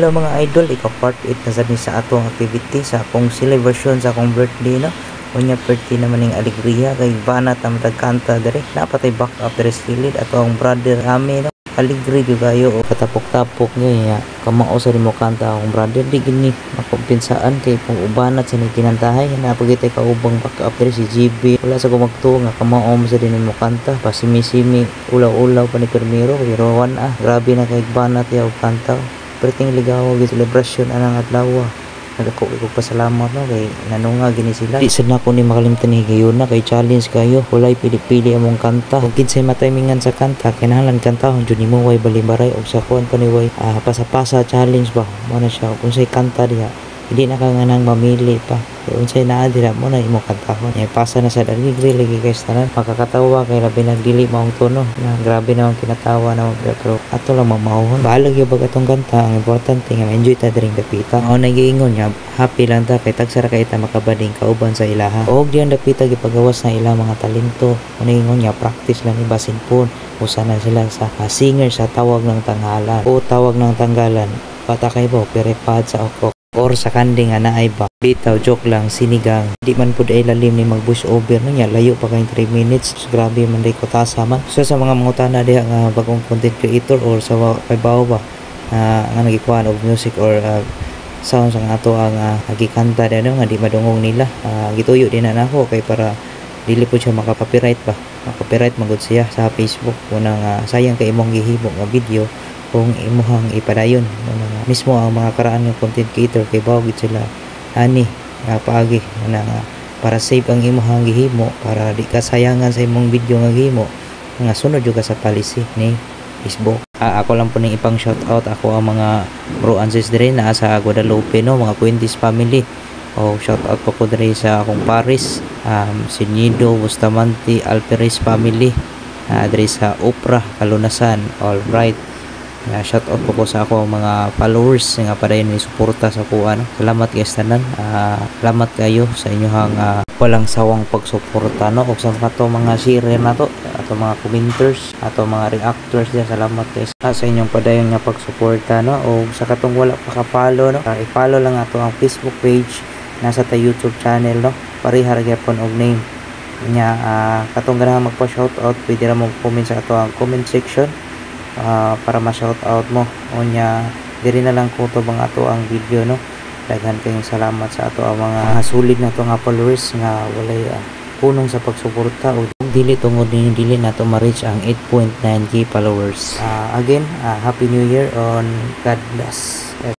Hello mga idol, ikaw part 8 na sa sa atong activity sa akong celebration sa akong birthday no. Unya birthday naman ning alegria kay banat ang kanta dire. Napatay back up dire silid ato ang brother Ami no. Alegre gyud kayo o katapok-tapok niya kamao sa mo kanta akong brother di gini makumpensaan kay kung ubanat sa kinantahay napagitay ka ubang back up dire si GB wala sa gumagtuo nga kamao mo sa din mo kanta pasimi-simi ulaw-ulaw pa ni Permiro pero grabe na kay banat ya og kanta. Perting ligaw gi celebration anang adlaw. Nagako ko pasalamat no kay nanunga gini sila. Di sad na ko ni makalimtan ni gayon na kay challenge kayo. Walay pili-pili among kanta. Ug kinsay matimingan sa kanta kinahanglan kantahon jud nimo way balimbaray og sa kuan pa ni way pasa-pasa challenge ba. Mo na siya kung say kanta diha. Hindi na ka nga nang mamili pa. Kung sa'yo naadira mo na imo kantahon. Pasa na sa aligre lagi guys tanan. Makakatawa kay labi nagdili maong tono. Na grabe naman kinatawa naman. Pero ato lang mamahon. Bahalag yung baga itong kanta. Ang importante nga enjoy ta diring dapita. Ako nagiingon niya. Happy lang ta kay tagsara kay ta makabading kauban sa ilaha. O diyan dapita gipagawas na ilang mga talento. Ako nagiingon niya practice lang ibasin po. Usa na sila sa singer sa tawag ng tanghalan. O tawag ng tanggalan. Patakay ba perepad sa okok. Or sa kanding nga naay ba bitaw joke lang sinigang di man pud ay lalim ni mag voice over no nya layo pa kay 3 minutes so, grabe man day ko tasa man so sa mga mangutana diha nga bagong content creator or sa kaybaw ba nga nagikuan og music or sounds ang ato ang gikanta diha nga di madungog nila gituyo din na nako kay para dili pud siya makapapiright ba makapiright magud siya sa Facebook kunang sayang kay imong gihimo nga video kung imuhang ipadayon mismo ang mga karaan ng content creator kay bawagid sila ani paagi na para save ang imuhang gihimo para di ka sayangan sa imong video nga gihimo nga sunod jud ka sa policy ni Facebook. Ako lang po ning ipang shout out ako ang mga bro and sis dire na sa Guadalupe no mga Quintis family o shout out po ko dire sa akong Paris Sinido Bustamante Alperes family dire sa Opra Kalunasan all right. Shout out po ko sa ako mga followers nga padayon ni suporta sa kuan. Salamat guys tanan. Salamat kayo sa inyong walang sawang pagsuporta no og sa mga share na to ato mga commenters ato mga reactors diyan salamat guys sa inyong padayon nga pagsuporta no og sa katong wala pa ka-follow no i-follow lang ato ang Facebook page nasa ta YouTube channel no parehar gyapon og name nya katong ganahan magpa-shout out pwede ra mo comment sa ato ang comment section para ma-shout out mo unya diri na lang ko to bang ato ang video no daghan kayong salamat sa ato ang mga sulit na to nga followers nga walay punong sa pagsuporta o dili tungod ni dili nato ma-reach ang 8.9k followers again happy new year on God bless.